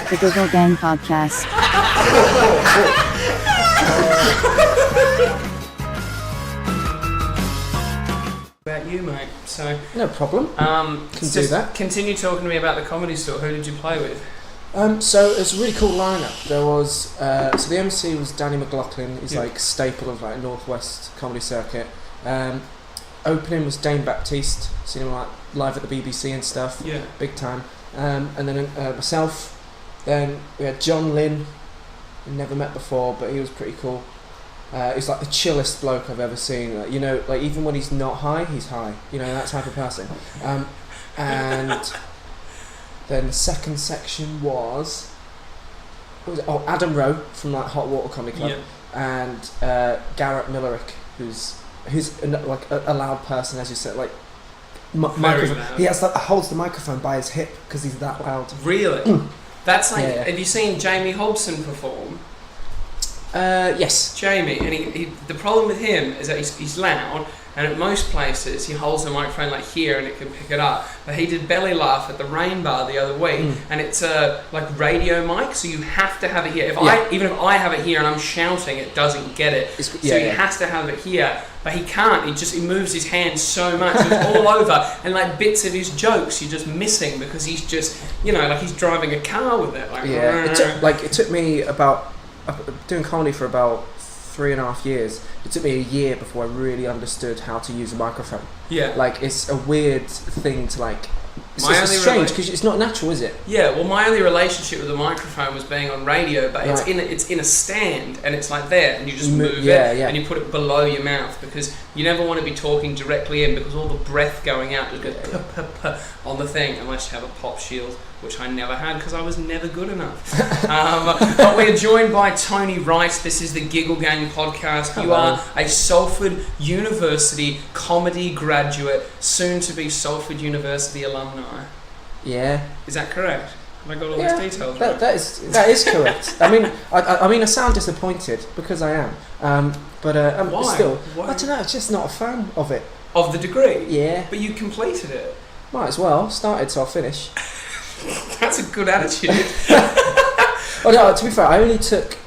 The Google Gang Podcast. About you, mate. So no problem. Can do that. Continue talking to me about the Comedy Store. Who did you play with? So it's a really cool lineup. There was so the MC was Danny McLaughlin. He's like staple of like Northwest comedy circuit. Opening was Dane Baptiste. Seen him like live at the BBC and stuff. Yeah, big time. And then myself. Then we had John Lynn. Never met before, but he was pretty cool. He's like the chillest bloke I've ever seen. Like, you know, like even when he's not high, he's high. You know, that type of person. And then the second section was, what was it? Oh, Adam Rowe from like Hot Water Comedy Club, and Garrett Millerick, who's like a loud person, as you said, like microphone. Loud. He has like holds the microphone by his hip because he's that loud. Really? That's like. Yeah. Have you seen Jamie Hobson perform? Yes. Jamie, and he the problem with him is that he's loud, and at most places he holds the microphone like here and it can pick it up. But he did belly laugh at the Rain Bar the other week, and it's a like radio mic, so you have to have it here. Even if I have it here and I'm shouting, it doesn't get it. He has to have it here, but he can't. He moves his hands so much, it's all over, and like bits of his jokes you're just missing because he's just, you know, like he's driving a car with it. Like, it took me about. Doing comedy for about 3.5 years. It took me a year before I really understood how to use a microphone. Yeah, like it's a weird thing to like. It's strange because it's not natural, is it? Yeah. Well, my only relationship with the microphone was being on radio, but it's in a stand and it's like there, and you just move it and you put it below your mouth because you never want to be talking directly in because all the breath going out just goes on the thing unless you have a pop shield, which I never had because I was never good enough. But we're joined by Tony Wright. This is the Giggle Gang Podcast. Hello. You are a Salford University comedy graduate, soon to be Salford University alumni. Yeah. Is that correct? Have I got all these details right? That is correct. I mean, I sound disappointed because I am. Why? Still, Why? I don't know. I'm just not a fan of it. Of the degree? Yeah. But you completed it. Might as well. Started, so I'll finish. That's a good attitude. Oh no, to be fair, I only took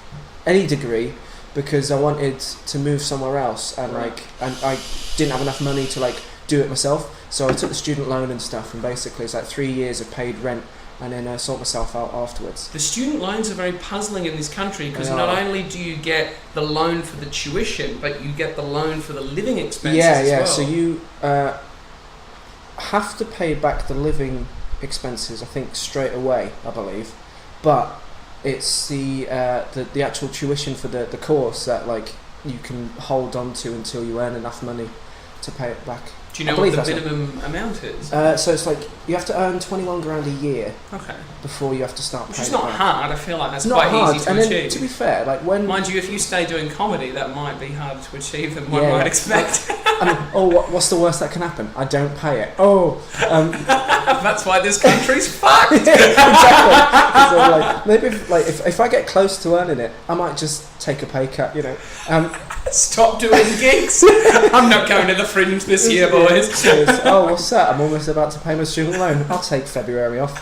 any degree because I wanted to move somewhere else, and and I didn't have enough money to like do it myself. So I took the student loan and stuff, and basically it's like 3 years of paid rent, and then sort myself out afterwards. The student loans are very puzzling in this country because not only do you get the loan for the tuition, but you get the loan for the living expenses as well. So you have to pay back the living expenses, I think, straight away, I believe, but it's the actual tuition for the course that like you can hold on to until you earn enough money to pay it back. Do you know what the minimum amount is? So it's like you have to earn 21 grand a year. Okay. Before you have to start paying. Which is not back. hard. I feel like that's it's quite hard. easy to and achieve. Then, to be fair, like when mind you, if you stay doing comedy, that might be harder to achieve than one might expect. I mean, what's the worst that can happen? I don't pay it. That's why this country's fucked. Exactly. So like, maybe if I get close to earning it, I might just take a pay cut. You know. Stop doing gigs. I'm not going to the Fringe this year, boys. Oh, what's that? I'm almost about to pay my student loan. I'll take February off.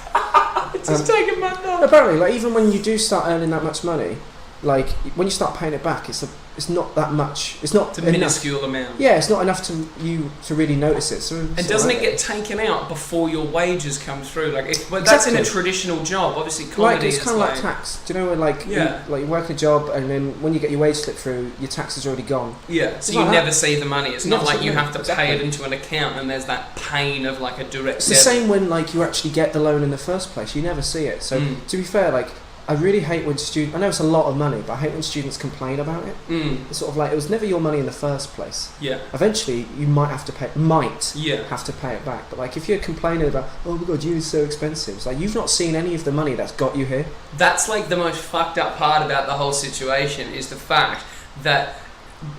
Just take a month off. Apparently, like even when you do start earning that much money, like when you start paying it back, it's not that much. It's not a minuscule amount. Yeah, it's not enough to really notice it. So and doesn't it get taken out before your wages come through? Like, that's in a traditional job. Obviously, comedy it's kind of like tax. Do you know when you work a job and then when you get your wage slip through, your tax is already gone. Yeah, so you never see the money. It's not like you have to pay it into an account and there's that pain of like a direct. It's the same when like you actually get the loan in the first place. You never see it. So to be fair, like. I really hate when students. I know it's a lot of money, but I hate when students complain about it. It's sort of like it was never your money in the first place. Yeah. Eventually, you might have to pay. Have to pay it back. But like, if you're complaining about, oh my god, uni's so expensive, it's like you've not seen any of the money that's got you here. That's like the most fucked up part about the whole situation is the fact that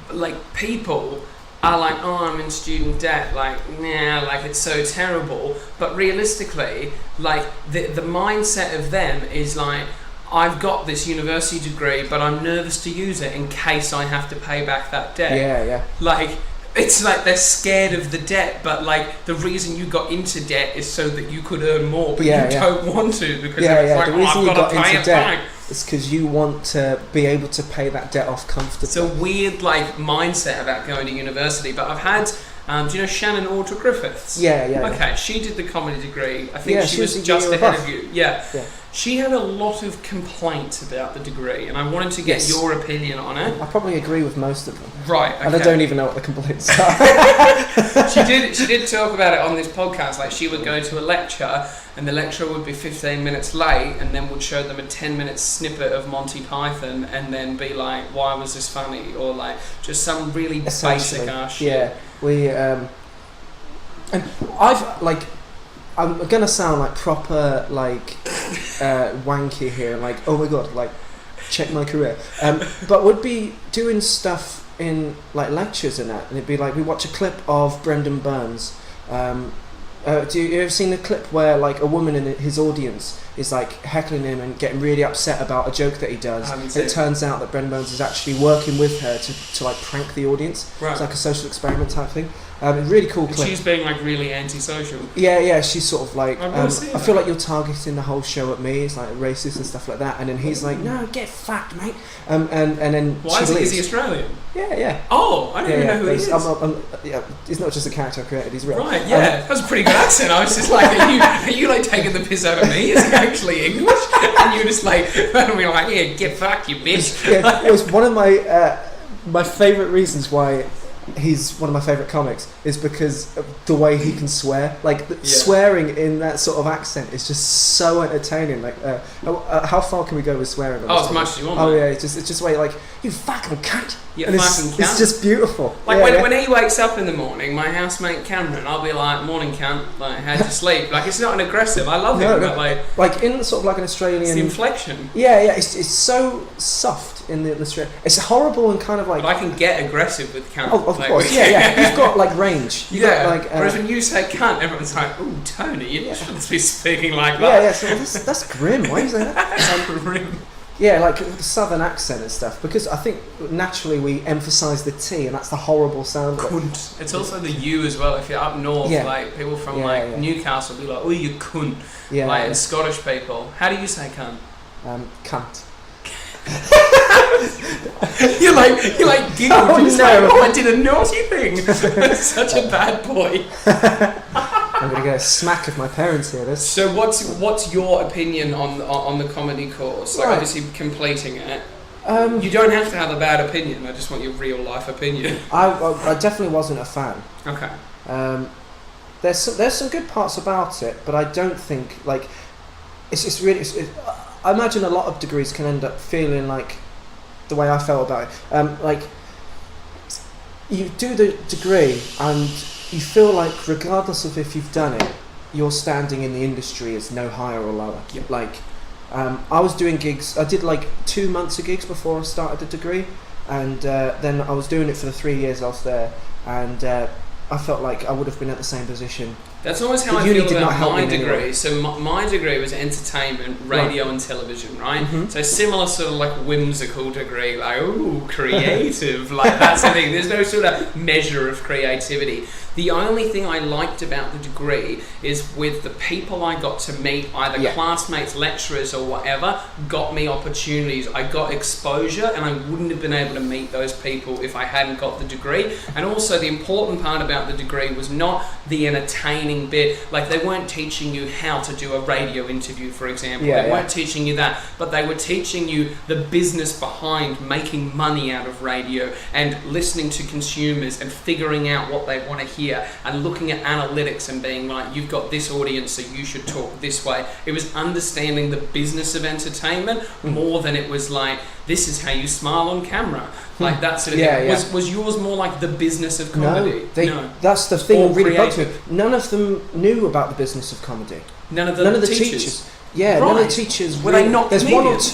like people are like, oh, I'm in student debt, like, nah, like it's so terrible. But realistically, like the mindset of them is like, I've got this university degree, but I'm nervous to use it in case I have to pay back that debt. Yeah. Like, it's like they're scared of the debt, but like the reason you got into debt is so that you could earn more, but you don't want to because it's like, the reason I've you got to pay it back. It's because you want to be able to pay that debt off comfortably. It's a weird like mindset about going to university, but I've had. Do you know Shannon Alter Griffiths? Yeah. Okay, she did the comedy degree. I think she was a just year ahead above. of you. Yeah. She had a lot of complaints about the degree, and I wanted to get your opinion on it. I probably agree with most of them. Right. Okay. And I don't even know what the complaints are. She did talk about it on this podcast. Like she would go to a lecture, and the lecturer would be 15 minutes late, and then would show them a 10-minute snippet of Monty Python, and then be like, "Why was this funny?" Or like just some really basic ass shit. Yeah. And I've like, I'm gonna sound like proper like wanky here, like oh my god, like check my career. But would be doing stuff in like lectures and that, and it'd be like we watch a clip of Brendan Burns. Do you ever seen the clip where like a woman in his audience is like heckling him and getting really upset about a joke that he does? And it turns out that Brendan Burns is actually working with her to like prank the audience. Right. It's like a social experiment type thing. Really cool clip. She's being like really antisocial. Yeah. She's sort of like. I feel like you're targeting the whole show at me. It's like racist and stuff like that. And then he's like, "No, get fucked, mate." And then why is he Australian? Yeah. Oh, I didn't even know who he is. He's not just a character I created. He's real. Right. Yeah, that was a pretty good accent. I was just like, are you like taking the piss out of me? Is he actually English? And you're just like, and we're like, yeah, get fucked, you bitch. It was one of my favourite reasons why he's one of my favourite comics is because of the way he can swear. Like swearing in that sort of accent is just so entertaining. Like, how far can we go with swearing? As much as you want. Oh yeah, it's just way like you fucking cunt. You and fucking cunt. It's just beautiful. Like when he wakes up in the morning, my housemate Cameron, I'll be like, "Morning, cunt. Like, how'd you sleep?" Like, it's not an aggressive. I love it. But like in sort of like an Australian. It's the inflection. Yeah. It's so soft in the Australian. It's horrible and kind of like. But I can get aggressive with cunt. Oh, of course. Yeah. You've got like range. Whereas when you say cunt, everyone's like, "Ooh, Tony, you shouldn't be speaking like that." Yeah. So that's grim. Why is that? That's grim. Yeah, like the southern accent and stuff, because I think naturally we emphasise the T, and that's the horrible sound. Cunt. It's also the U as well. If you're up north, like people from Newcastle be like, "Oh, you cunt." Yeah. Like in Scottish people, how do you say cunt? Cunt. you like giggled. Oh, no. I did a naughty thing. Such a bad boy. I'm gonna get a smack if my parents hear this. So what's your opinion on the comedy course? Like obviously completing it. You don't have to have a bad opinion. I just want your real life opinion. I definitely wasn't a fan. Okay. There's some good parts about it, but I don't think like it's really. I imagine a lot of degrees can end up feeling like the way I felt about it. Like you do the degree and you feel like regardless of if you've done it, your standing in the industry is no higher or lower. Yep. Like I was doing gigs. I did like 2 months of gigs before I started the degree, and then I was doing it for the 3 years I was there, and I felt like I would have been at the same position. That's almost how I feel about my degree. So my degree was entertainment, radio and television, right? Mm-hmm. So similar sort of like whimsical degree, like, ooh, creative, like that's the thing. There's no sort of measure of creativity. The only thing I liked about the degree is with the people I got to meet, either classmates, lecturers or whatever, got me opportunities. I got exposure, and I wouldn't have been able to meet those people if I hadn't got the degree. And also the important part about the degree was not the entertaining bit. Like they weren't teaching you how to do a radio interview, for example. They weren't teaching you that, but they were teaching you the business behind making money out of radio and listening to consumers and figuring out what they want to hear and looking at analytics and being like, you've got this audience, so you should talk this way. It was understanding the business of entertainment more than it was like, this is how you smile on camera. Like that sort of thing. Was yours more like the business of comedy? No. That's the thing that really bugs me. None of them knew about the business of comedy. None of the teachers. Yeah, none of the teachers. Were they not There's comedians?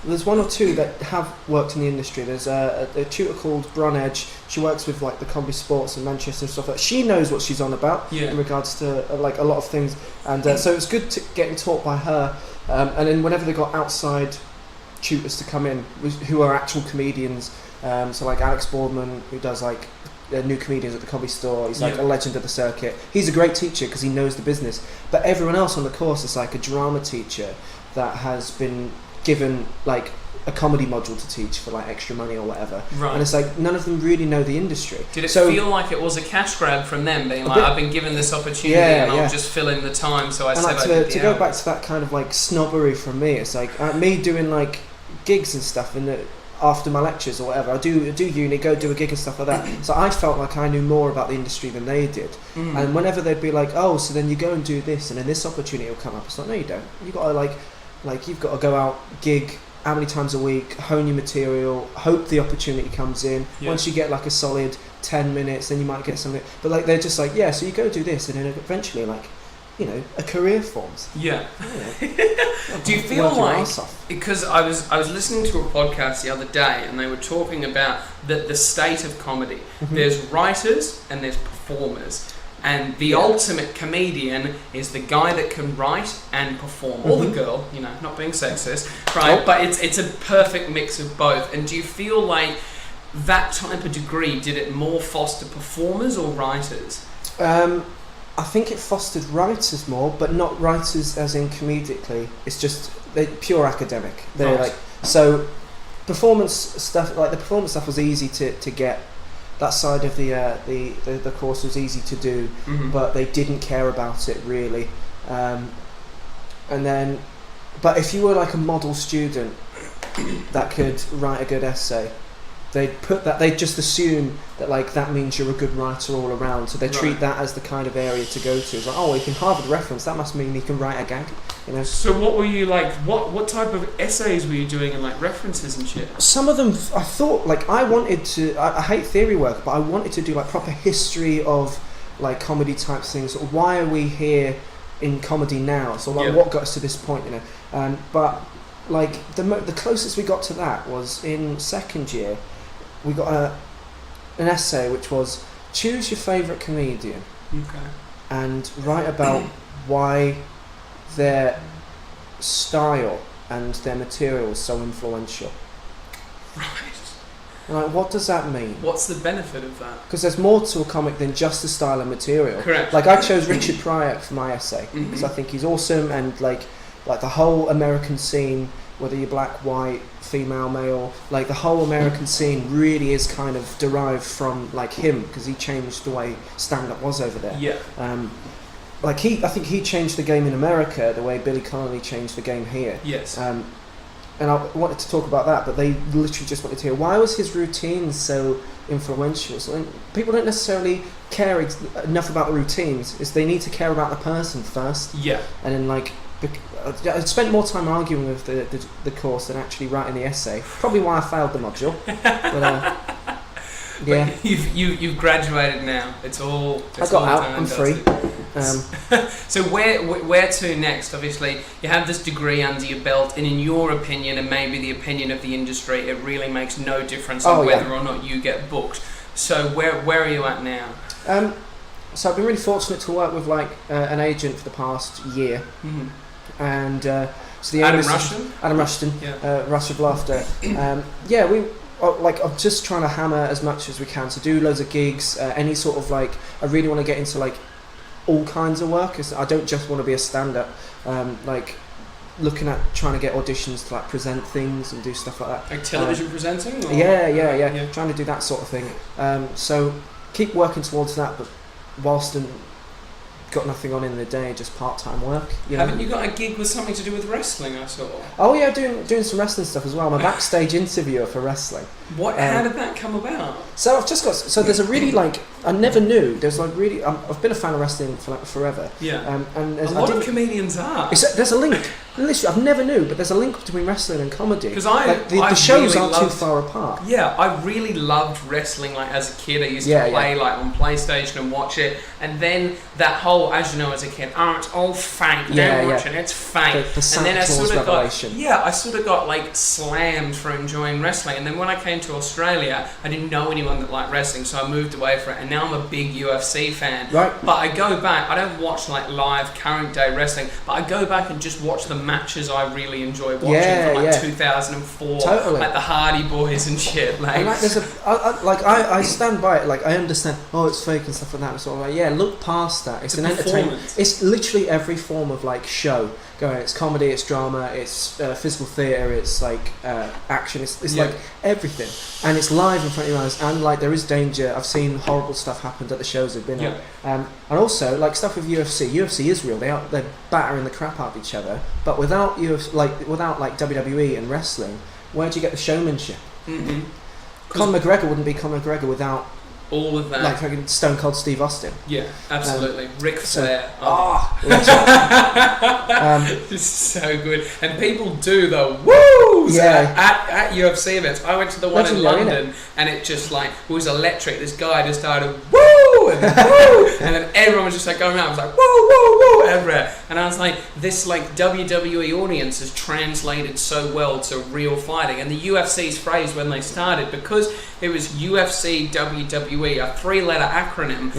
There's one or two that have worked in the industry. There's a tutor called Bron Edge. She works with like the Comedy Sports in Manchester and stuff like that. She knows what she's on about in regards to like a lot of things. And so it's good to getting taught by her. And then whenever they got outside tutors to come in who are actual comedians, so like Alex Boardman, who does like new comedians at the Comedy Store. He's like Yeah. a legend of the circuit. He's a great teacher because he knows the business. But everyone else on the course is like a drama teacher that has been given like a comedy module to teach for like extra money or whatever. Right. And it's like none of them really know the industry. Did it So- feel like it was a cash grab from them, being like, bit- I've been given this opportunity Yeah, and yeah. I'll just fill in the time, so I And said like I did the to go hours. back to that kind of like snobbery from me, it's like me doing like gigs and stuff in the after my lectures or whatever. I do uni, go do a gig and stuff like that. So I felt like I knew more about the industry than they did. And whenever they'd be like, oh, so then you go and do this, and then this opportunity will come up. It's like, no, you don't. You got to like you've got to go out, gig how many times a week, hone your material, hope the opportunity comes in. Yeah. Once you get like a solid 10 minutes, then you might get something. But like they're just like, yeah, so you go do this, and then eventually like, you know, a career forms. Yeah. You know. Do you feel Work your like, arse off. because I was listening to a podcast the other day and they were talking about the state of comedy. Mm-hmm. There's writers and there's performers. And the ultimate comedian is the guy that can write and perform, or the girl, you know, not being sexist, right? Oh. But it's a perfect mix of both. And do you feel like that type of degree, did it more foster performers or writers? I think it fostered writers more, but not writers as in comedically. It's just they're pure academic. They're Right. like so performance stuff. Like the performance stuff was easy to get. That side of the course was easy to do, but they didn't care about it really. And then, but if you were like a model student that could write a good essay, they'd just assume that like that means you're a good writer all around. So they treat Right. that as the kind of area to go to. It's like, oh, he can Harvard reference. That must mean he can write a gag. You know. So what were you like? What type of essays were you doing and like references and shit? Some of them, I thought, like, I wanted to, I hate theory work, but I wanted to do, like, proper history of, like, comedy type things. Sort of why are we here in comedy now? So, like, Yeah. what got us to this point, you know? But, like, the closest we got to that was in second year, we got an essay which was, choose your favourite comedian Okay. and write about why their style and their material is so influential. Right. And like, what does that mean? What's the benefit of that? Because there's more to a comic than just the style and material. Correct. Like I chose Richard Pryor for my essay because I think he's awesome, and like the whole American scene, whether you're black, white, female, male, like the whole American scene really is kind of derived from like him, because he changed the way stand-up was over there. Yeah. I think he changed the game in America the way Billy Connolly changed the game here. Yes. And I wanted to talk about that, but they literally just wanted to hear why was his routine so influential. So people don't necessarily care enough about the routines. Is they need to care about the person first. Yeah. And then like I spent more time arguing with the course than actually writing the essay. Probably why I failed the module. But, yeah. But you've graduated now. It's all. I got out. I'm free. So where to next? Obviously, you have this degree under your belt, and in your opinion, and maybe the opinion of the industry, it really makes no difference on whether or not you get booked. So where are you at now? So I've been really fortunate to work with like an agent for the past year, and so the Adam aim is Rushton? Adam Rushton, Yeah. Rush of Laughter. Yeah, we. Like I'm just trying to hammer as much as we can to do loads of gigs, any sort of like I really want to get into like all kinds of work. I don't just want to be a stand-up. Like looking at trying to get auditions to like present things and do stuff like that. Like television presenting? Or? Yeah. Trying to do that sort of thing. So keep working towards that, but whilst got nothing on in the day, just part-time work. Haven't you got a gig with something to do with wrestling? I saw. Oh yeah, doing some wrestling stuff as well. I'm a backstage interviewer for wrestling. What? How did that come about? So I've just got. So there's a really like I never knew. There's like really. I've been a fan of wrestling for like forever. Yeah. And A lot of comedians are. There's a link. Literally, I've never knew, but there's a link between wrestling and comedy. Because the shows aren't too far apart. Yeah, I really loved wrestling. Like as a kid, I used to play like on PlayStation and watch it, and then that whole, as you know, as a kid, it's all fake. Don't watch it, it's fake. The and then I sort of revelation. I sort of got like slammed for enjoying wrestling. And then when I came to Australia, I didn't know anyone that liked wrestling, so I moved away from it. And now I'm a big UFC fan. Right. But I go back. I don't watch like live current day wrestling, but I go back and just watch the matches I really enjoy watching Yeah, from like yeah. 2004, Totally. like the Hardy Boys and shit. Like, And like, there's I stand by it. Like, I understand. Oh, it's fake and stuff like that. It's sort of like, yeah, look past that. It's It's an a entertainment. performance. It's literally every form of like show going. It's comedy. It's drama. It's physical theatre. It's like action. It's Yeah. like everything, and it's live in front of your eyes. And like, there is danger. I've seen horrible stuff happen at the shows I've been Yeah. at. And also like stuff with UFC. UFC is real. They're battering the crap out of each other. But without without WWE and wrestling, where do you get the showmanship? Mm-hmm. Conor McGregor wouldn't be Conor McGregor without All of that. like fucking Stone Cold Steve Austin. Yeah, absolutely. Ric Flair. It's so good. And people do the woos at UFC events. I went to the one in Legendary, London and it just like was electric. This guy just started woo and woo and then everyone was just like going around. It was like woo woo woo everywhere. And I was like, this like WWE audience has translated so well to real fighting. And the UFC's phrase when they started, because it was UFC WWE, a 3-letter acronym.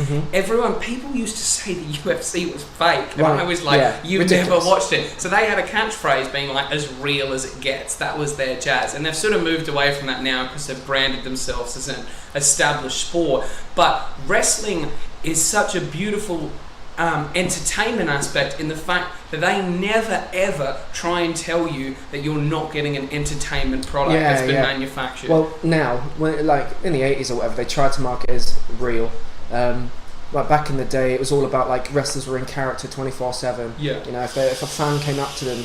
People used to say the UFC was fake, and I was like, "You've ridiculous. never watched it." So they had a catchphrase being like, "As real as it gets." That was their jazz, and they've sort of moved away from that now because they've branded themselves as an established sport. But wrestling is such a beautiful entertainment aspect in the fact that they never ever try and tell you that you're not getting an entertainment product that's been manufactured. Well, now, when, like in the 80s or whatever, they tried to market it as real. Like back in the day, it was all about like wrestlers were in character 24/7. Yeah. You know, if a fan came up to them,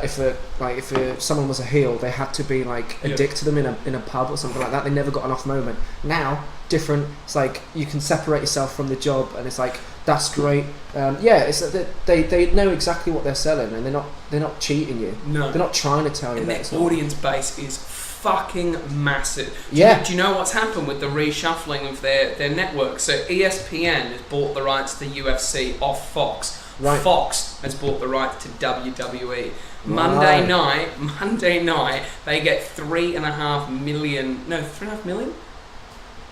if someone was a heel, they had to be like a dick to them in a pub or something like that. They never got an off moment. Now, different. It's like you can separate yourself from the job, and it's like that's great. It's that they know exactly what they're selling, and they're not cheating you. No. They're not trying to tell you And that. their It's not. audience base is fucking massive. Yeah. Do you know what's happened with the reshuffling of their network? So ESPN has bought the rights to UFC off Fox. Right. Fox has bought the rights to WWE. Monday night, they get 3.5 million. No, 3.5 million?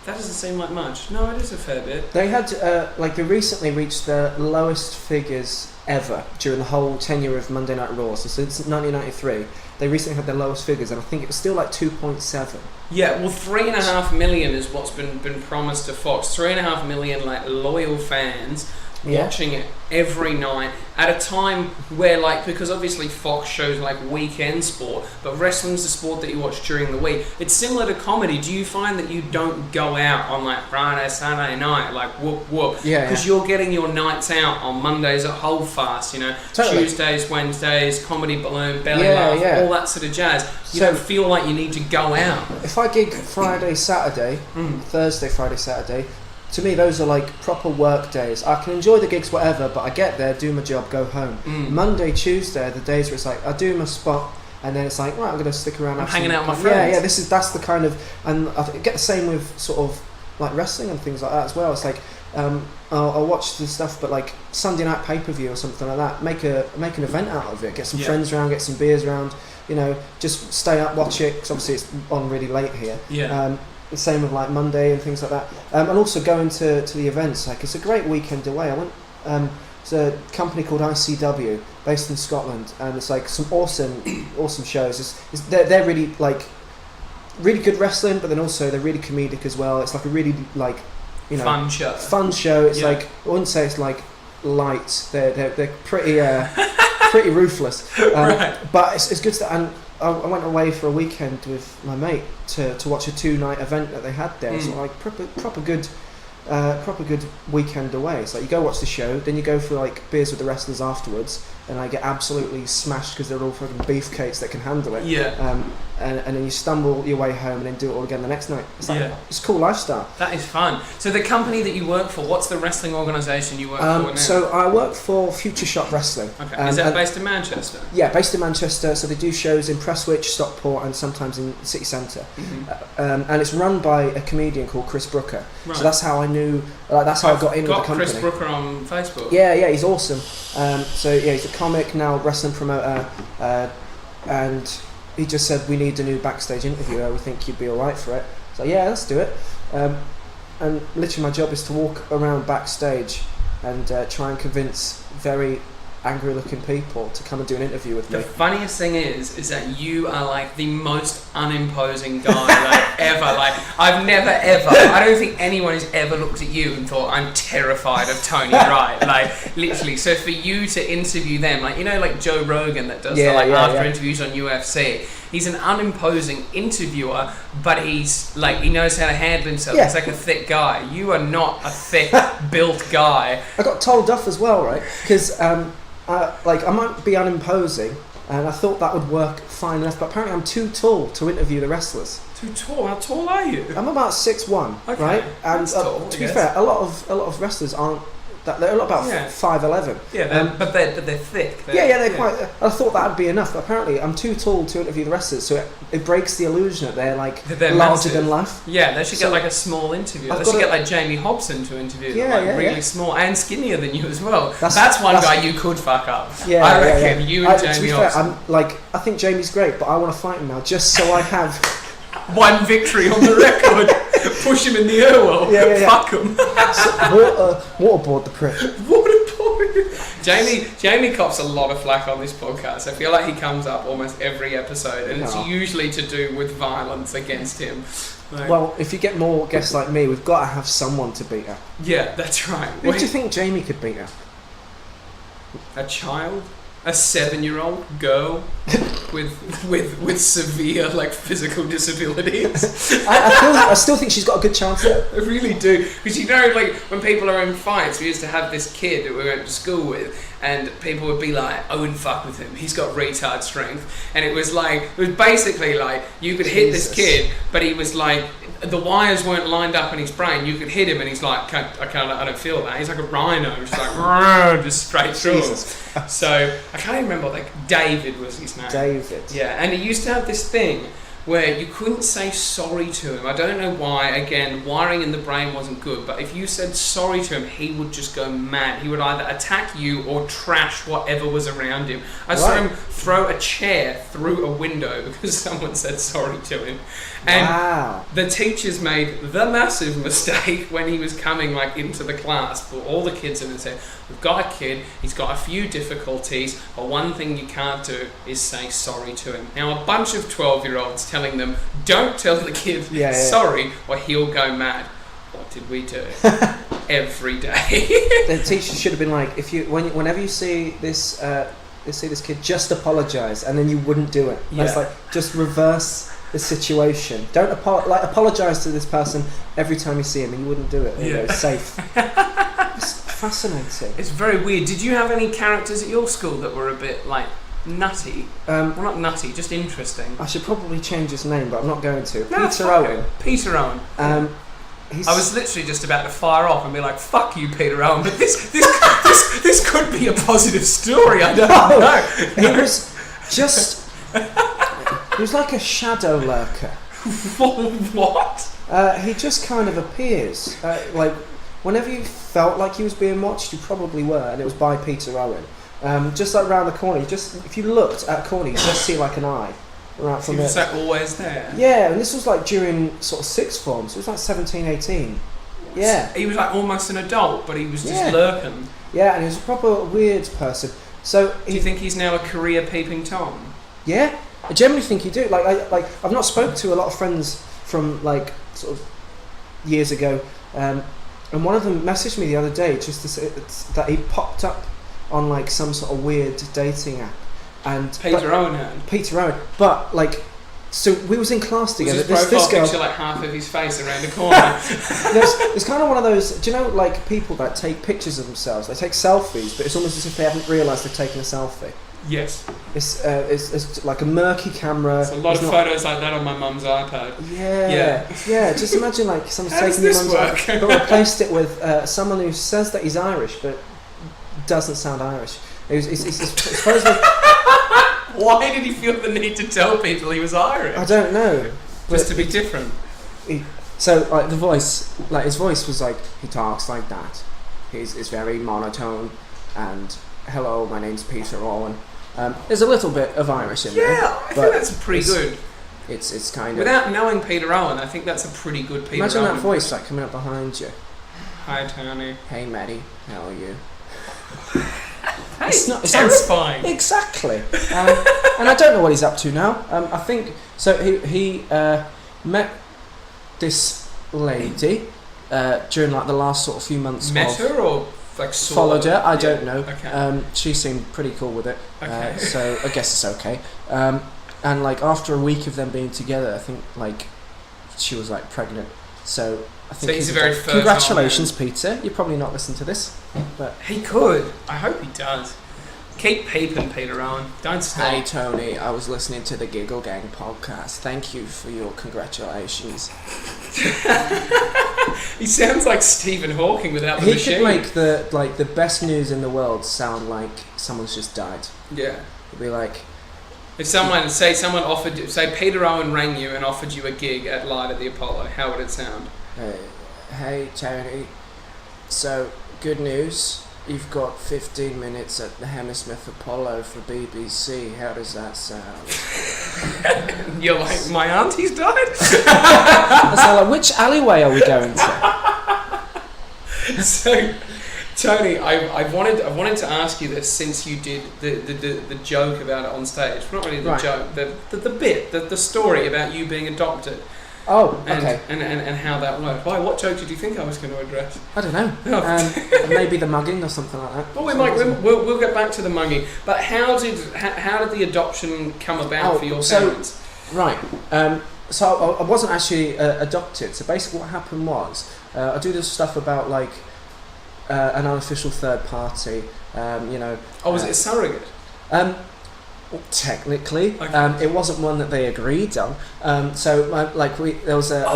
That doesn't seem like much. No, it is a fair bit. They had they recently reached the lowest figures ever during the whole tenure of Monday Night Raw. So since 1993, they recently had their lowest figures, and I think it was still like 2.7. Yeah, well, 3.5 million is what's been promised to Fox. 3.5 million like loyal fans watching it every night at a time where, like, because obviously Fox shows like weekend sport, but wrestling's the sport that you watch during the week. It's similar to comedy. Do you find that you don't go out on like Friday, Saturday night, like whoop whoop? Because you're getting your nights out on Mondays at Holdfast, you know, Totally. Tuesdays, Wednesdays, comedy balloon, belly laugh, all that sort of jazz. You don't feel like you need to go out. If I gig Friday, Saturday, Thursday, Friday, Saturday, to me those are like proper work days. I can enjoy the gigs, whatever, but I get there, do my job, go home. Monday, Tuesday are the days where it's like I do my spot, and then it's like, right, I'm going to stick around. I'm hanging out with my friends. That's the kind of, and I get the same with sort of like wrestling and things like that as well. It's like I'll watch the stuff, but like Sunday night pay-per-view or something like that, make an event out of it, get some friends around, get some beers around, you know, just stay up, watch it, because obviously it's on really late here. The same with like Monday and things like that, and also going to the events. Like, it's a great weekend away. I went. It's a company called ICW based in Scotland, and it's like some awesome shows. They're really like really good wrestling, but then also they're really comedic as well. It's like a really like, you know, fun show. It's like, I wouldn't say it's like light. They're pretty pretty ruthless, but it's good stuff. And I went away for a weekend with my mate to watch a 2-night event that they had there. So like proper good weekend away. It's like you go watch the show, then you go for like beers with the wrestlers afterwards, and I get absolutely smashed because they're all fucking beefcakes that can handle it. And then you stumble your way home and then do it all again the next night. It's like it's a cool lifestyle. That is fun. So the company that you work for, what's the wrestling organisation you work for now? So I work for Future Shot Wrestling. Okay. Is that based in Manchester? Yeah, based in Manchester. So they do shows in Prestwich, Stockport, and sometimes in City Centre. And it's run by a comedian called Chris Brooker. Right. So that's how I knew. That's how I got in with the company. Chris Brooker on Facebook. Yeah, he's awesome. He's a comic now, wrestling promoter, and he just said, we need a new backstage interviewer. We think you'd be all right for it. So yeah, let's do it. And literally my job is to walk around backstage and try and convince very angry-looking people to come and do an interview with me. The funniest thing is that you are like the most unimposing guy like ever. Like I've never ever. I don't think anyone has ever looked at you and thought I'm terrified of Tony Wright. Like literally. So for you to interview them, like like Joe Rogan that does after interviews on UFC. He's an unimposing interviewer, but he's like he knows how to handle himself. Yeah. He's like a thick guy. You are not a thick built guy. I got told off as well, right? Because I might be unimposing, and I thought that would work fine enough. But apparently, I'm too tall to interview the wrestlers. Too tall? How tall are you? I'm about 6'1", okay. right? And that's tall, to be fair, a lot of wrestlers aren't. They're about 5'11". Yeah, but they're thick. They're quite. I thought that would be enough. But apparently, I'm too tall to interview the wrestlers, so it breaks the illusion that they're like larger massive. than life. Yeah, they should get like a small interview. They should get like Jamie Hobson to interview them, really small and skinnier than you as well. That's one guy you could fuck up. Yeah, I reckon you and Jamie to be Hobson. fair, I think Jamie's great, but I want to fight him now just so I have one victory on the record. Push him in the air well. Fuck him. Waterboard the prick. Jamie cops a lot of flack on this podcast. I feel like he comes up almost every episode, and it's usually to do with violence against him. Like, well, if you get more guests like me, we've got to have someone to beat her. Yeah, that's right. Who do you think Jamie could beat her? A child? A 7-year-old girl with severe like physical disabilities. I still think she's got a good chance there. I really do, because like when people are in fights, we used to have this kid that we went to school with, and people would be like, I wouldn't fuck with him, he's got retard strength, and it was basically like you could hit this kid, but he was like the wires weren't lined up in his brain. You could hit him and he's like, I don't feel that. He's like a rhino, just like just straight through him. So I can't even remember, like David was his name. David. Yeah, and he used to have this thing where you couldn't say sorry to him. I don't know why. Again, wiring in the brain wasn't good, but if you said sorry to him, he would just go mad. He would either attack you or trash whatever was around him. I saw him throw a chair through a window because someone said sorry to him. And the teachers made the massive mistake when he was coming like into the class. But all the kids in and said, we've got a kid, he's got a few difficulties, but one thing you can't do is say sorry to him. Now a bunch of 12-year-olds telling them, don't tell the kid sorry or he'll go mad. What did we do? Every day. The teacher should have been like, whenever you see this kid, just apologise, and then you wouldn't do it. It's like, just reverse the situation. Don't apologise to this person every time you see him, and you wouldn't do it. It's safe. It's fascinating. It's very weird. Did you have any characters at your school that were a bit like nutty? Well, not nutty, just interesting. I should probably change his name, but I'm not going to. No, Peter Owen. Peter Owen. I was literally just about to fire off and be like, "Fuck you, Peter Owen," but this could be a positive story. I don't know. He was just. He was like a shadow lurker. What? He just kind of appears. Like, whenever you felt like he was being watched, you probably were, and it was by Peter Owen. Just like round the corner, if you looked at a corner, you just see like an eye. Right from he was like always there. Yeah, and this was like during sort of sixth form, so it was like 17, 18. Yeah. He was like almost an adult, but he was just lurking. Yeah, and he was a proper weird person. So do you think he's now a career peeping Tom? Yeah. I generally think you do. I've not spoke to a lot of friends from like sort of years ago, and one of them messaged me the other day just to say that he popped up on like some sort of weird dating app, and Peter Owen, but like, so we was in class together. Was his profile picture like half of his face around the corner? It's kind of one of those. Do you know like people that take pictures of themselves? They take selfies, but it's almost as if they haven't realised they've taken a selfie. Yes. It's like a murky camera. There's a lot of photos like that on my mum's iPad. Yeah. Just imagine like someone's taken your mum's iPad, but replaced it with someone who says that he's Irish, but doesn't sound Irish. He's supposedly. Why did he feel the need to tell people he was Irish? I don't know. Just to be different. So like his voice was like, he talks like that. It's very monotone, and hello, my name's Peter Owen. There's a little bit of Irish in there. Yeah, I think that's pretty good. It's kind of... Without knowing Peter Owen, I think that's a pretty good Peter Imagine Owen. that voice like coming up behind you. Hi, Tony. Hey, Maddie. How are you? mate. It's terrifying. Exactly. And I don't know what he's up to now. I think so. He met this lady during like the last sort of few months. Met her or like followed her? I don't know. Okay. She seemed pretty cool with it. Okay. So I guess it's okay. And like after a week of them being together, I think like she was like pregnant. So I think he's a very fertile congratulations, Peter. You're probably not listening to this, but he could. I hope he does. Keep peeping, Peter Owen. Don't stop. Hey Tony, I was listening to the Giggle Gang podcast. Thank you for your congratulations. He sounds like Stephen Hawking without the machine. He could make the best news in the world sound like someone's just died. Yeah. It'd be like if someone offered, say Peter Owen rang you and offered you a gig at Light at the Apollo, how would it sound? Hey Tony, so good news. You've got 15 minutes at the Hammersmith Apollo for BBC. How does that sound? You're like, my auntie's died? So like, which alleyway are we going to? So, Tony, I wanted to ask you this since you did the joke about it on stage. Not really the joke, the bit, the story about you being adopted. Oh, okay. And how that worked. Why? What joke did you think I was going to address? I don't know. Maybe the mugging or something like that. Well, we'll get back to the mugging. But how did the adoption come about for your parents? Right. So I wasn't actually adopted. So basically, what happened was I do this stuff about like an unofficial third party. Was it a surrogate? Technically, okay. It wasn't one that they agreed on. There was a.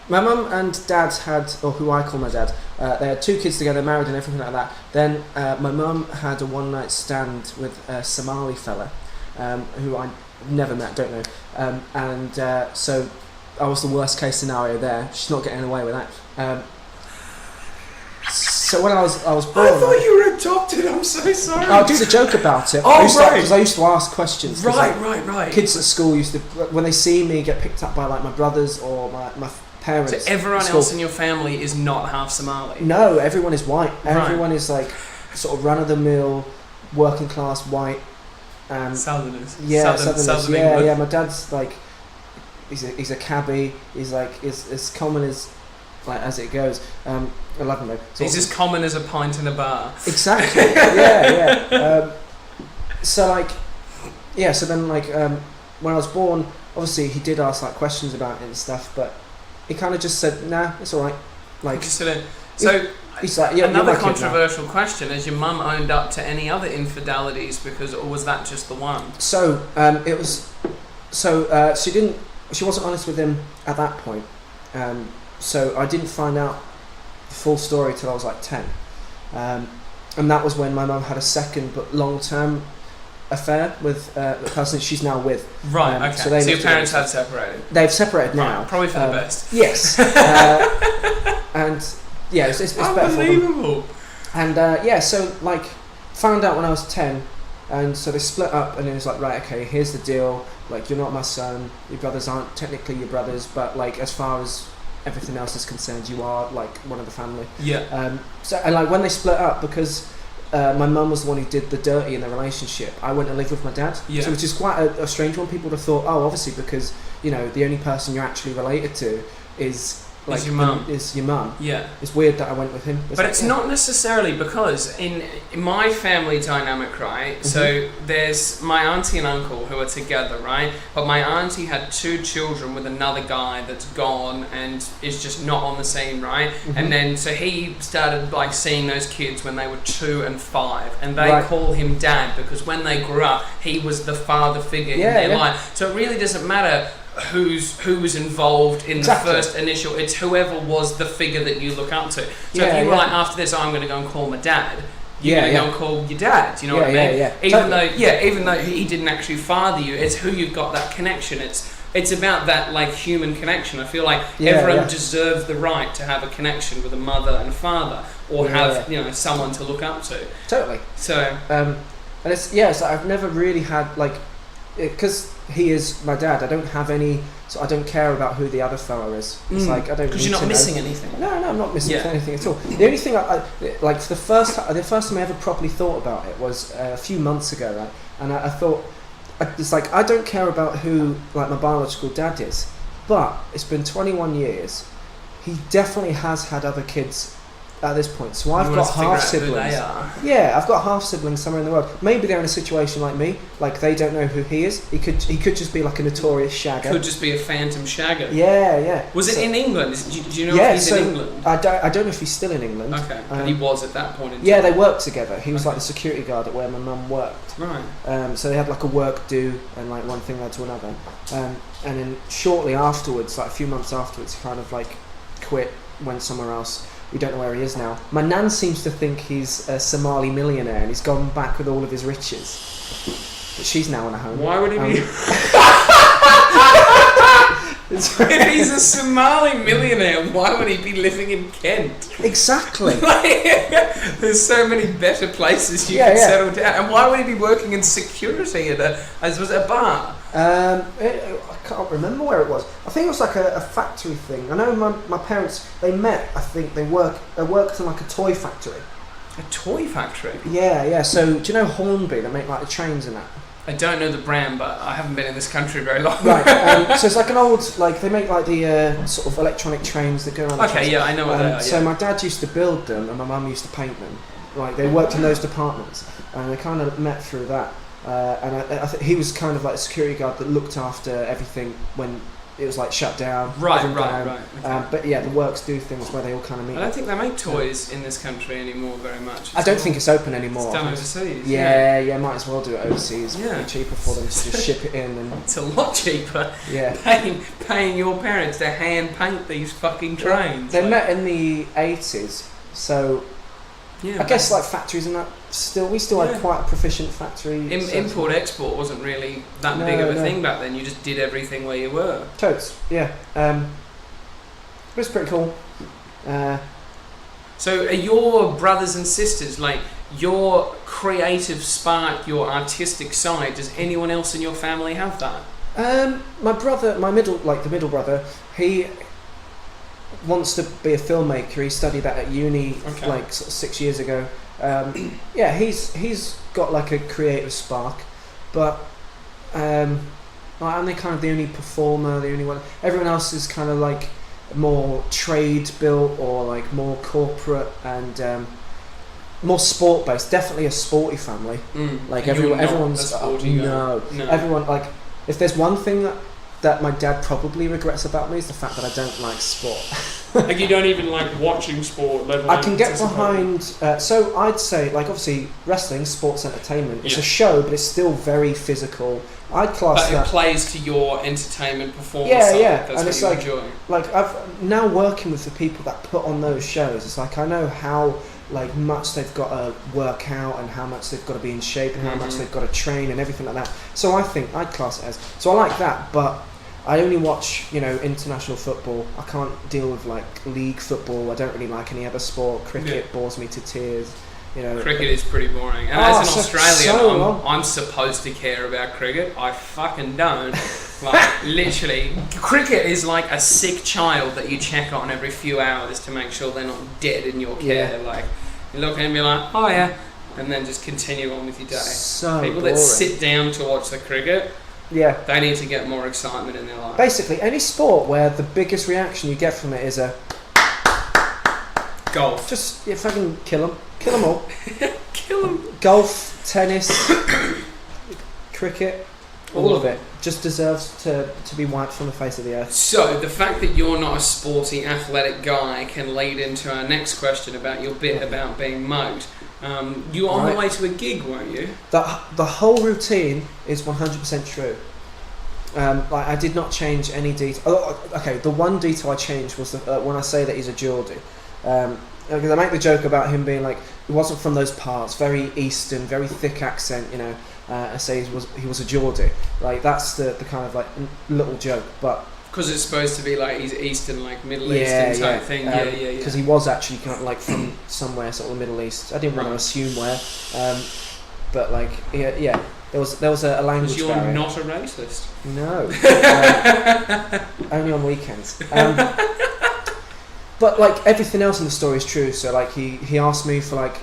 My mum and dad had, or who I call my dad, they had 2 kids together, married and everything like that. Then my mum had a one-night stand with a Somali fella, who I never met, don't know. So I was the worst case scenario there. She's not getting away with that. So when I was born, I thought you were adopted. I'm so sorry. I'll do the joke about it. Because I used to ask questions. Right. Kids at school used to, when they see me get picked up by like my brothers or my parents. So everyone else in your family is not half Somali? No, everyone is white. Right. Everyone is like sort of run-of-the-mill, working class white. Southerners. Yeah, Southern England. Yeah. My dad's like, he's a cabbie. He's like as common as it goes. I love him though. He's as common as a pint in a bar. Exactly. Yeah. So then when I was born, obviously he did ask like questions about it and stuff, but he kind of just said, "Nah, it's all right." Like, he's like, yeah, another controversial question: has your mum owned up to any other infidelities, or was that just the one? So it was. So she didn't. She wasn't honest with him at that point. So I didn't find out the full story till I was like 10, and that was when my mum had a second but long-term affair with the person she's now with. Right. Okay. So your parents have separated. They've separated now. Right, probably for the best. Yes. And yeah, it's better for them. And so like found out when I was 10, and so they split up, and it was like, right, okay, here's the deal. Like, you're not my son. Your brothers aren't technically your brothers, but like as far as everything else is concerned, you are like one of the family. Yeah. So and like when they split up, because my mum was the one who did the dirty in the relationship, I went to live with my dad. Yeah. So which is quite a strange one. People would have thought, oh, obviously because the only person you're actually related to is like your mum. Is your mum. Yeah. It's weird that I went with him. But it's not necessarily, because in my family dynamic, right? Mm-hmm. So there's my auntie and uncle who are together, right? But my auntie had 2 children with another guy that's gone and is just not on the scene, right? Mm-hmm. And then so he started like seeing those kids when they were 2 and 5, and they call him dad because when they grew up, he was the father figure in their life. So it really doesn't matter who was involved in the first initial. It's whoever was the figure that you look up to. So if you were like, after this, I'm going to go and call my dad, you're going to go and call your dad. Do you know what I mean? Even though he didn't actually father you, it's who you've got that connection. It's about that like human connection. I feel like everyone deserves the right to have a connection with a mother and father, or have someone to look up to. Totally. So and it's so I've never really had like. because he is my dad, I don't have any. So I don't care about who the other fella is. It's like I don't. Because you're not missing anything. No, I'm not missing anything at all. The only thing I like the first time I ever properly thought about it was a few months ago, right? And I thought it's like I don't care about who like my biological dad is, but it's been 21 years. He definitely has had other kids at this point. So I've got half siblings. Yeah, I've got half siblings somewhere in the world. Maybe they're in a situation like me, like they don't know who he is. He could just be like a notorious shagger. Could just be a phantom shagger. Yeah. Was it in England? Do you know if he's in England? I don't know if he's still in England. Okay, but he was at that point in time. Yeah, they worked together. He was like the security guard at where my mum worked. Right. So they had like a work do, and like one thing led to another. And then shortly afterwards, like a few months afterwards, he kind of like quit, went somewhere else. We don't know where he is now. My nan seems to think he's a Somali millionaire and he's gone back with all of his riches. But she's now on a home. Why would he be? If he's a Somali millionaire, why would he be living in Kent? Exactly. There's so many better places you can settle down. And why would he be working in security at a bar? I can't remember where it was. I think it was like a factory thing. I know my parents, they met, I think they worked in like a toy factory. A toy factory? Yeah. So, do you know Hornby? They make like the trains and that. I don't know the brand, but I haven't been in this country very long. Right, so it's like an old, like they make like the sort of electronic trains that go around. Okay, yeah, I know what they are. So my dad used to build them, and my mum used to paint them. Like they worked in those departments, and they kind of met through that. And I think he was kind of like a security guard that looked after everything when it was like shut down. Right. Okay. But yeah, the works do things where they all kind of meet. I don't think they make toys in this country anymore very much. I don't think it's open anymore. It's done overseas. Yeah, might as well do it overseas. Yeah. It's cheaper for them to just ship it in. And it's a lot cheaper. Yeah. Paying your parents to hand paint these fucking trains. They met in the 80s, so I guess like factories and that. We still had quite a proficient factory. Import export wasn't really that big of a thing back then. You just did everything where you were. Totes, yeah. It was pretty cool. So are your brothers and sisters like your creative spark, your artistic side? Does anyone else in your family have that? My brother, the middle brother, he wants to be a filmmaker. He studied that at uni like sort of 6 years ago. He's got like a creative spark, but I'm the kind of the only performer, the only one. Everyone else is kind of like more trade built or like more corporate and more sport based. Definitely a sporty family. Like everyone's no. Everyone, like if there's one thing that my dad probably regrets about me is the fact that I don't like sport. Like you don't even like watching sport. I can get behind. So I'd say, like obviously, wrestling, sports entertainment. It's a show, but it's still very physical. I'd class that. But it plays to your entertainment performance. That's and it's like, I've now working with the people that put on those shows. It's like I know how like much they've got to work out and how much they've got to be in shape and how much they've got to train and everything like that. So I think I'd class it as. So I like that, but I only watch, international football. I can't deal with like league football. I don't really like any other sport. Cricket bores me to tears. Cricket is pretty boring. And as an Australian, I'm supposed to care about cricket. I fucking don't. Like literally, cricket is like a sick child that you check on every few hours to make sure they're not dead in your care. Like you look at them and be like, oh yeah, and then just continue on with your day. So people boring. That sit down to watch the cricket. Yeah, they need to get more excitement in their life. Basically, any sport where the biggest reaction you get from it is a golf. Just fucking kill them all. Kill them. Golf, tennis, cricket, all of it just deserves to be wiped from the face of the earth. So the fact that you're not a sporty, athletic guy can lead into our next question about your bit about being mugged. You were on the way to a gig, weren't you? The whole routine is 100% true. I did not change any detail. Okay, the one detail I changed was when I say that he's a Geordie. Because I make the joke about him being like, he wasn't from those parts, very Eastern, very thick accent, I say he was a Geordie. Like, that's the kind of like little joke, but... Because it's supposed to be like he's Eastern, like Middle Eastern type thing. Because he was actually kind of like from somewhere sort of the Middle East. I didn't want to assume where, but like There was a language Because you're barrier. not a racist. No, only on weekends. But like everything else in the story is true. So like he asked me for like,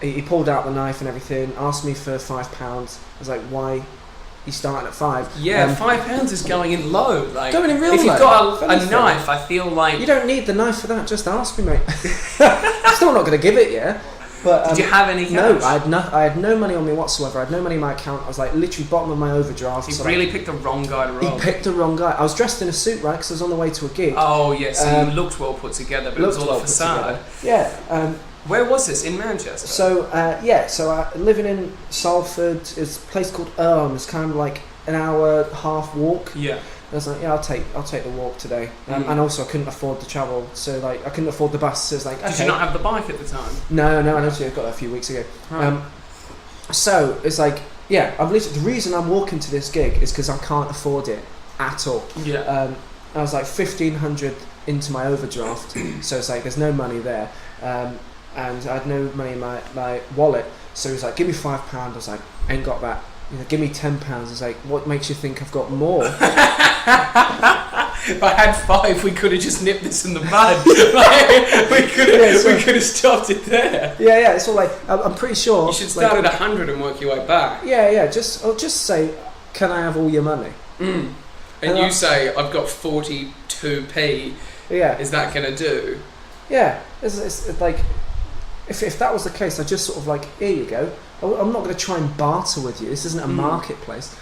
he pulled out the knife and everything. Asked me for £5. I was like, why? He's starting at 5. Yeah, £5 is going in low. Like, going in real if low. you've got a Anything. knife, I feel like... You don't need the knife for that. Just ask me, mate. I'm still not going to give it, yeah. But did you have any cash? No, I had no money on me whatsoever. I had no money in my account. I was like literally bottom of my overdraft. He so really like, picked the wrong guy to rob. He picked the wrong guy. I was dressed in a suit, right? Because I was on the way to a gig. Oh, yeah, so you looked well put together, but it was all a facade. Yeah. Where was this? In Manchester? So, living in Salford, is a place called Earlham. It's kind of like an hour, half walk. Yeah. I was like, yeah, I'll take the walk today. And also I couldn't afford the travel, so like I couldn't afford the bus. So it's like, okay. Did you not have the bike at the time? No, I got that a few weeks ago. Right. So it's like, yeah, the reason I'm walking to this gig is because I can't afford it at all. Yeah. I was like 1,500 into my overdraft, so it's like there's no money there, and I had no money in my wallet. So he was like, give me £5. I was like, ain't got that. Give me £10. It's like, what makes you think I've got more? If I had 5, we could have just nipped this in the bud. Like, we could have stopped it there. Yeah. It's all like, I'm pretty sure. You should start at 100 and work your way back. Yeah. I'll just say, can I have all your money? And you say, I've got 42p. Yeah. Is that going to do? Yeah. It's like, if that was the case, I just sort of like, here you go. I'm not going to try and barter with you. This isn't a marketplace.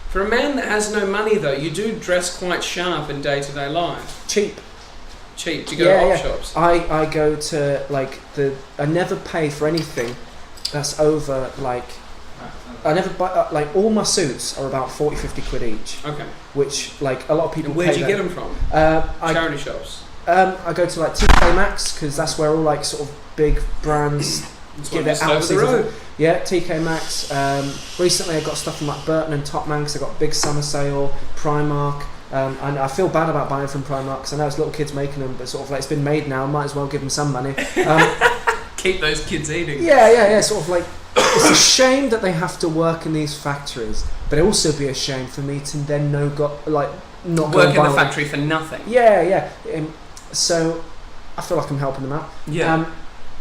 For a man that has no money, though, you do dress quite sharp in day-to-day life. Cheap. Do you go to op shops? I go to like I never pay for anything that's over like. I never buy like all my suits are about 40-50 quid each. Okay. Which like a lot of people. And where do you get them from? Charity shops. I go to like TK Maxx because that's where all like sort of big brands give it out. Yeah, TK Maxx. Recently I got stuff from like Burton and Topman because I got big summer sale. Primark. And I feel bad about buying from Primark because I know it's little kids making them, but sort of like it's been made now. Might as well give them some money. Keep those kids eating. Yeah. Sort of like it's a shame that they have to work in these factories, but it also be a shame for me to then not work in the factory for nothing. Yeah. So I feel like I'm helping them out. Yeah.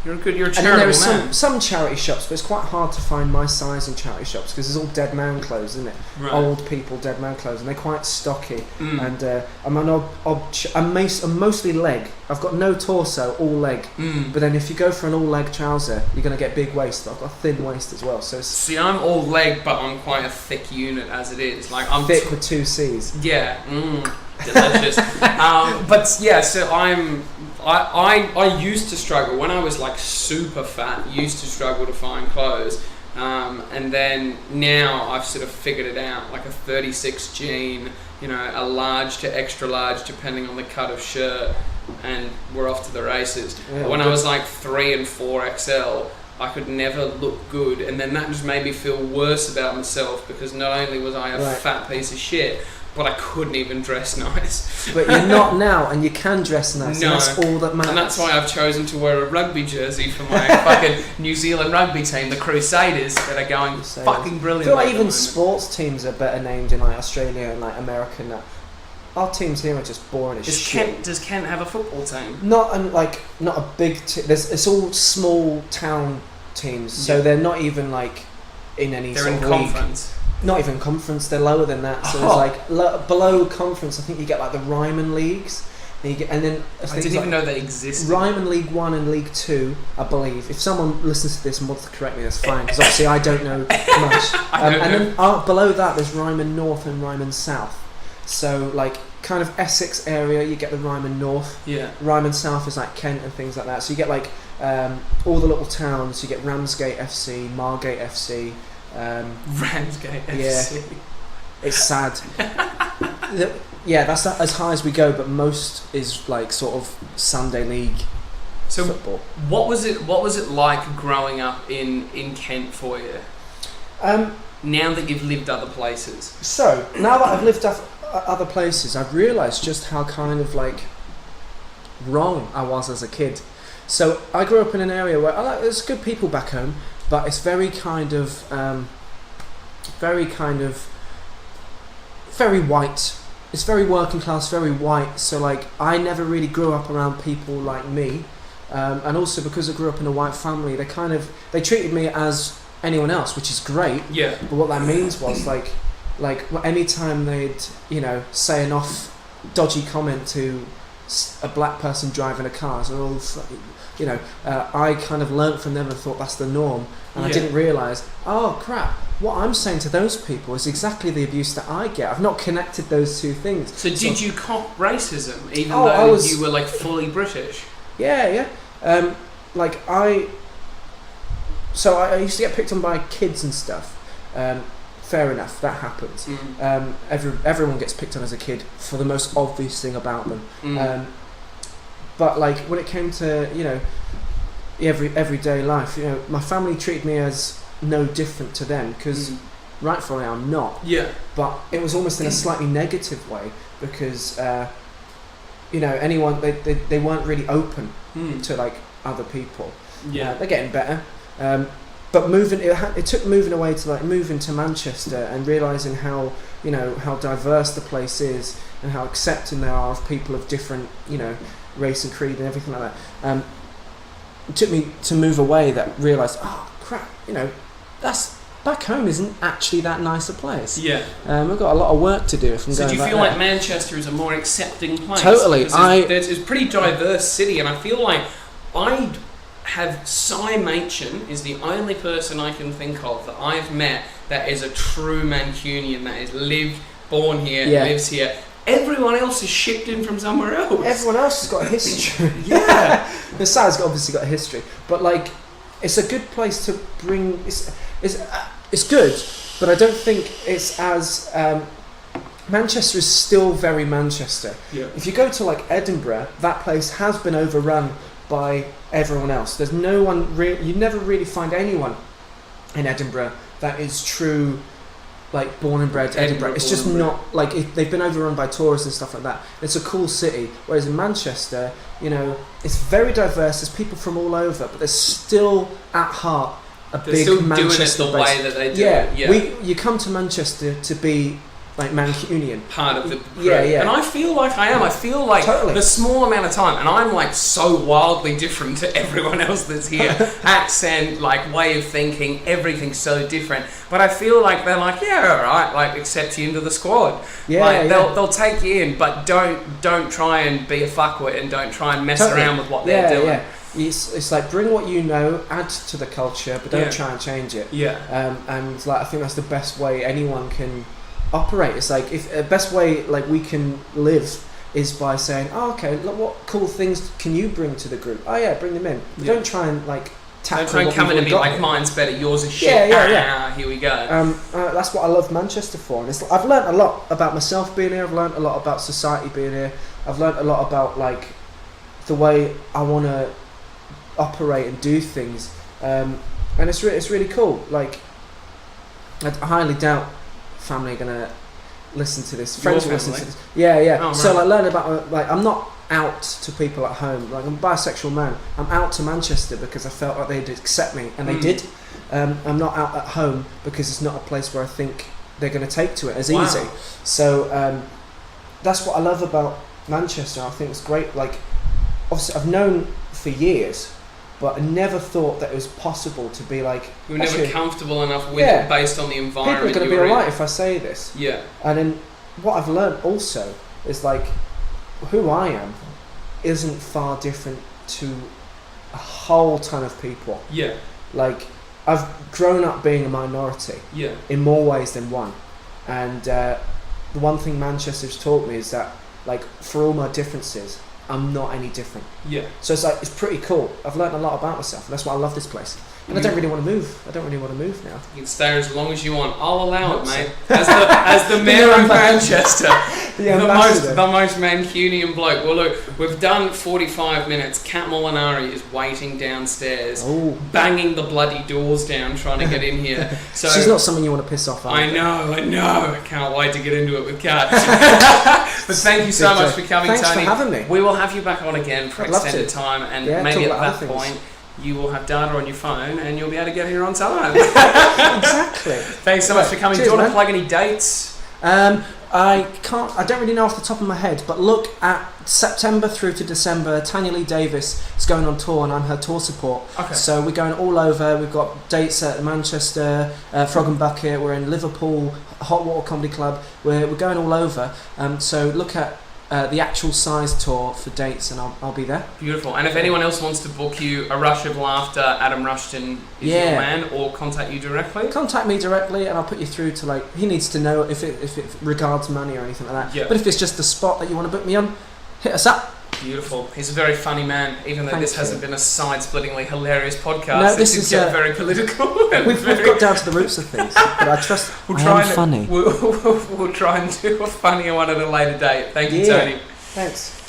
You're a charitable and then there are man. some charity shops, but it's quite hard to find my size in charity shops because it's all dead man clothes, isn't it? Right. Old people dead man clothes, and they're quite stocky. And I'm mostly leg. I've got no torso, all leg. But then if you go for an all leg trouser, you're going to get big waist. But I've got a thin waist as well. So see, I'm all leg, but I'm quite a thick unit as it is. Like I'm thick with 2 C's. Yeah. Delicious. But yeah, so I used to struggle when I was like super fat. Used to struggle to find clothes, and then now I've sort of figured it out. Like a 36 jean, a large to extra large, depending on the cut of shirt, and we're off to the races. Yeah, but when I was like 3 and 4 XL, I could never look good, and then that just made me feel worse about myself because not only was I a fat piece of shit, but I couldn't even dress nice. But you're not now, and you can dress nice. No. And that's all that matters. And that's why I've chosen to wear a rugby jersey for my fucking New Zealand rugby team, the Crusaders, that are going fucking brilliant. I feel like even sports teams are better named in like Australia and like America and that. Our teams here are just boring as shit. Does Kent have a football team? Not a big team. It's all small town teams, so they're not even like in any they're sort in of conference. League. Not even conference, they're lower than that. So it's like below conference, I think you get like the Ryman leagues. And then I didn't even know they existed. Ryman League 1 and League 2, I believe. If someone listens to this and wants to correct me, that's fine, because obviously I don't know much. Then below that, there's Ryman North and Ryman South. So like kind of Essex area, you get the Ryman North. Yeah. Ryman South is like Kent and things like that. So you get like all the little towns. You get Ramsgate FC, Margate FC. Ramsgate FC. Yeah, it's sad. Yeah, that's as high as we go, but most is like sort of Sunday league football. What was it like growing up in Kent for you? Now that you've lived other places. So now that I've lived other places, I've realised just how kind of like wrong I was as a kid. So I grew up in an area where there's good people back home, but it's very kind of very kind of very white. It's very working class, very white. So like I never really grew up around people like me, and also because I grew up in a white family, they treated me as anyone else, which is great. Yeah. But what that means was like any time they'd say an dodgy comment to a black person driving a car, so I kind of learnt from them and thought that's the norm, and I didn't realise, oh crap, what I'm saying to those people is exactly the abuse that I get. I've not connected those two things. So did you cop racism even though you were like fully British? Yeah. I used to get picked on by kids and stuff. Fair enough, that happens. Everyone gets picked on as a kid for the most obvious thing about them. But like when it came to everyday life, my family treated me as no different to them because rightfully I'm not. Yeah. But it was almost in a slightly negative way because anyone they weren't really open to like other people. Yeah. They're getting better. But it took moving away to like moving to Manchester and realising how how diverse the place is and how accepting they are of people of different race and creed and everything like that. It took me to move away that realised, oh crap, that's back home isn't actually that nice a place. Yeah. I've got a lot of work to do if I'm going back there. So do you feel like Manchester is a more accepting place? Totally. It's a pretty diverse city, and I feel like I'd have Cy Machen is the only person I can think of that I've met that is a true Mancunian, that is born here, lives here. Everyone else is shipped in from somewhere else. Everyone else has got a history. Yeah. The Cy's obviously got a history, but like, it's a good place to bring. It's good, but I don't think it's as. Manchester is still very Manchester. Yeah. If you go to like Edinburgh, that place has been overrun by everyone else. There's no one you never really find anyone in Edinburgh that is true, like born and bred Edinburgh. It's just not like they've been overrun by tourists and stuff like that. It's a cool city. Whereas in Manchester, it's very diverse. There's people from all over, but there's still at heart They're still Manchester doing it the way that they do it. Yeah. You come to Manchester to be like Mancunian. Part of the group. Yeah. And I feel like I am. I feel like the small amount of time, and I'm like so wildly different to everyone else that's here. Accent, like way of thinking, everything's so different. But I feel like they're like, yeah, all right, like accept you into the squad. Yeah, they'll take you in, but don't try and be a fuckwit and don't try and mess around with what they're doing. Yeah. It's like bring what you know, add to the culture, but don't try and change it. Yeah. And like I think that's the best way anyone can operate. It's like if the best way like we can live is by saying, oh, okay, look, what cool things can you bring to the group? Oh yeah, bring them in. But don't try and like don't try and come in and be like mine's better, yours is shit. Yeah. Here we go. That's what I love Manchester for. And I've learnt a lot about myself being here. I've learnt a lot about society being here. I've learnt a lot about like the way I want to operate and do things. And it's really cool. Like I highly doubt family are gonna listen to this. Friends will listen to this. Yeah. Oh, so like learn about like I'm not out to people at home. Like I'm a bisexual man. I'm out to Manchester because I felt like they'd accept me, and they did. I'm not out at home because it's not a place where I think they're going to take to it as easy. So that's what I love about Manchester. I think it's great. Like obviously I've known for years, but I never thought that it was possible to be like... You were never comfortable enough with it based on the environment. People are going to be alright if I say this. Yeah. And then what I've learned also is like who I am isn't far different to a whole ton of people. Yeah. Like I've grown up being a minority. Yeah. In more ways than one. And the one thing Manchester's taught me is that like for all my differences, I'm not any different. Yeah. So it's like, it's pretty cool. I've learned a lot about myself, and that's why I love this place. And I don't really want to move. I don't really want to move now. You can stay as long as you want. I'll allow it, mate. As the mayor of Manchester, the most Mancunian bloke. Well, look, we've done 45 minutes. Kat Molinari is waiting downstairs, banging the bloody doors down, trying to get in here. So she's not someone you want to piss off. I know. I can't wait to get into it with Kat. But thank you so much for coming, Thanks Tony. for having me. We will have you back on again for extended time, and maybe at that point you will have data on your phone and you'll be able to get here on time. Exactly. Thanks so much for coming. Cheers, Do you want man. to plug any dates? I don't really know off the top of my head, but look at September through to December. Tanya Lee Davis is going on tour and I'm her tour support. Okay. So we're going all over. We've got dates at Manchester, Frog and Bucket, we're in Liverpool, Hot Water Comedy Club. We're going all over. So look at the actual size tour for dates and I'll be there. Beautiful. And if anyone else wants to book you a Rush of Laughter, Adam Rushton is your man, or contact you directly? Contact me directly and I'll put you through to, like, he needs to know if it regards money or anything like that. Yeah. But if it's just the spot that you want to book me on, hit us up. Beautiful. He's a very funny man, even though Thank this you. hasn't been a side-splittingly hilarious podcast. No, this did is, get very political. And We've got down to the roots of things, but I trust We'll I try am funny. We'll try and do a funnier one at a later date. Thank you, Yeah. Tony. Thanks.